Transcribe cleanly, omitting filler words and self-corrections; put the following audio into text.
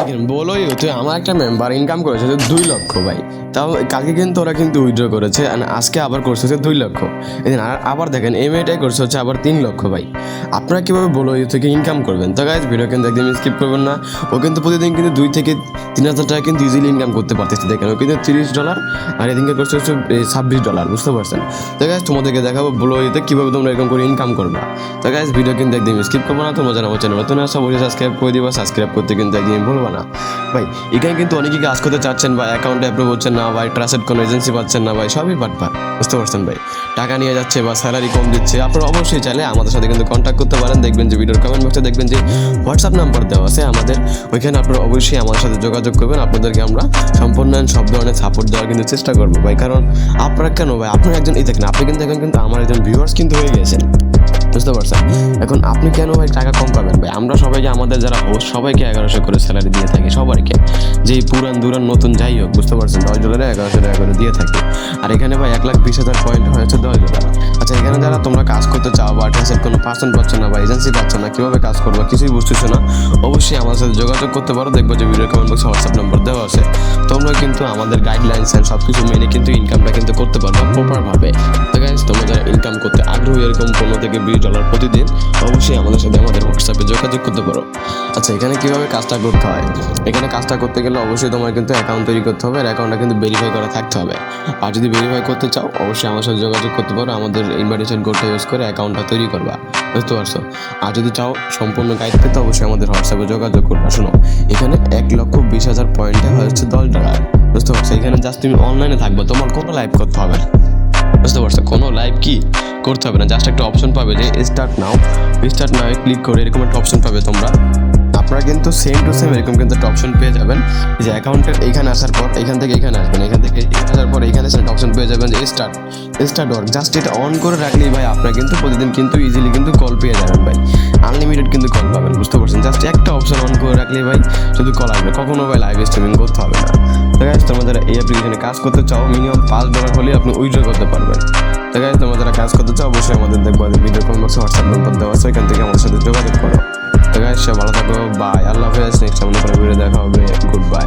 দেখেন বলোই তুই আমার একটা মেম্বার ইনকাম করেছে 2 লক্ষ ভাই, তাও কালকে কিন্তু ওরা কিন্তু উইথড্র করেছে আর আজকে আবার করছে হচ্ছে 2 লক্ষ। এদিন আবার দেখেন এই মেয়েটাই করছে হচ্ছে আবার 3 লক্ষ ভাই। আপনারা কীভাবে বলোই থেকে ইনকাম করবেন? তো গাইজ ভিডিও কিন্তু একদম স্কিপ করবেন না। ও কিন্তু প্রতিদিন কিন্তু 2 থেকে 3,000 টাকা কিন্তু ইজিলি ইনকাম করতে পারতেছে। দেখেন ও কিন্তু $30 আর এদিনকে করছে হচ্ছে $26, বুঝতে পারছেন? তো গাইজ তোমাদেরকে দেখাবো বলোইতে কীভাবে তোমরা এরকম করে ইনকাম করবা। তো গাইজ ভিডিও কিন্তু একদম স্কিপ করবো না। তোমরা যারা আমার চ্যানেল নতুন আসো অবশ্যই সাবস্ক্রাইব করে দিবা, সাবস্ক্রাইব করতে কিন্তু একদিন ভুলবা না ভাই। এখানে কিন্তু অনেকেই কাজ করতে চাচ্ছেন বা অ্যাকাউন্টে অ্যাপ্রুভ হচ্ছেন না ভাই, ট্রাস্টেড কোনো এজেন্সি পাচ্ছেন না ভাই, সবই বাটপার, বুঝতে পারছেন ভাই? টাকা নিয়ে যাচ্ছে বা স্যালারি কম দিচ্ছে। আপনারা অবশ্যই চাইলে আমাদের সাথে কিন্তু কন্ট্যাক্ট করতে পারেন। দেখবেন যে ভিডিওর কমেন্ট বক্সে দেখবেন যে হোয়াটসঅ্যাপ নাম্বার দেওয়া আছে আমাদের, ওইখানে আপনারা অবশ্যই আমাদের সাথে যোগাযোগ করবেন। আপনাদেরকে আমরা সম্পূর্ণ সব ধরনের সাপোর্ট দেওয়ার কিন্তু চেষ্টা করবো ভাই। কারণ আপনারা কেন ভাই, আপনার একজন এই দেখেন আপনি কিন্তু এখন কিন্তু আমার একজন ভিউয়ার্স কিন্তু হয়ে গেছেন, বুঝতে পারছেন? এখন আপনি কেন ভাই টাকা কম পাবেন ভাই? আমরা সবাইকে আমাদের যারা হোস্ট সবাইকে 1100 করে স্যালারি দিয়ে থাকি সবাইকে, যেই পুরান দুরান নতুন যাই হোক, বুঝতে পারছেন? $10 1100 টাকা করে দিয়ে থাকি। আর এখানে ভাই 1,20,000 পয়েন্ট হয়েছে $10। আচ্ছা এখানে যারা তোমরা কাজ করতে চাও বা ট্রাস্টেড কোনো পার্সন পাচ্ছ না বা এজেন্সি পাচ্ছ না, কীভাবে কাজ করবো কিছুই বুঝতেছো না, অবশ্যই আমাদের সাথে যোগাযোগ করতে পারো। দেখবো যে ভিডিও কমেন্ট বক্সে হোয়াটসঅ্যাপ নাম্বার দেওয়া আছে। তোমরা কিন্তু আমাদের গাইডলাইন্স অ্যান্ড সব কিছু মেনে কিন্তু ইনকামটা কিন্তু করতে পারবো প্রপারভাবে। তো গাইজ তোমরা যারা ইনকাম করতে আগ্রহী এরকম $15 থেকে $20 প্রতিদিন, অবশ্যই আমাদের সাথে আমাদের হোয়াটসঅ্যাপে যোগাযোগ করতে পারো। আচ্ছা এখানে কীভাবে কাজটা করতে হয়? এখানে কাজটা করতে গেলে অবশ্যই তোমার কিন্তু অ্যাকাউন্ট তৈরি করতে হবে আর অ্যাকাউন্টটা কিন্তু ভেরিফাই করা থাকতে হবে। আর যদি ভেরিফাই করতে চাও অবশ্যই আমার সাথে যোগাযোগ করতে পারো। আমাদের ইনভাইটেশন কোডটা ইউজ করে অ্যাকাউন্টটা তৈরি করবা, বুঝতে পারছো? আর যদি চাও সম্পূর্ণ গাইড পেতে অবশ্যই আমাদের হোয়াটসঅ্যাপে যোগাযোগ করবা। শোনো এখানে 1,20,000 পয়েন্টে হচ্ছে $10, বুঝতে পারছো? এখানে জাস্ট তুমি অনলাইনে থাকবে, তোমার কোনো লাইভ করতে হবে না, বুঝতে পারছো? কোনো লাইভ কি করতে হবে না, জাস্ট একটা অপশন পাবে যে স্টার্ট নাও ক্লিক করে এরকম একটা অপশন পাবে তোমরা। আপনারা কিন্তু সেম টু সেম এরকম কিন্তু একটা অপশন পেয়ে যাবেন যে অ্যাকাউন্টের এইখানে আসার পর এখান থেকে এখানে আসবেন, এখান থেকে আসার পর এখানে একটা অপশন পেয়ে যাবেন যে স্টার্ট ওয়ার্ক। জাস্ট এটা অন করে রাখলেই ভাই আপনারা কিন্তু প্রতিদিন কিন্তু ইজিলি কিন্তু কল পেয়ে যাবেন ভাই, আনলিমিটেড কিন্তু কল পাবেন, বুঝতে পারছেন? জাস্ট একটা অপশন অন করে রাখলেই ভাই শুধু কল আসবে, কখনো ভাই লাইভ স্ট্রিমিং করতে হবে না। তো গাইজ তোমরা যারা এই অ্যাপ্লিকেশনে কাজ করতে চাও মিনিমাম $5 হলে আপনি উইথড্র করতে পারবেন। তো গাইজ তোমরা যারা কাজ করতে চাও অবশ্যই আমাদের দেখবো ভিডিও কমেন্ট বক্সে হোয়াটসঅ্যাপ নাম্বার দেওয়া আছে, এখান থেকে আমাদের সাথে যোগাযোগ করো। তো গাইজ সব ভালো থাকো, বাই, আল্লাহ হাফেজ। নেক্সট আমাদের কোনো ভিডিও দেখা হবে, গুড বাই।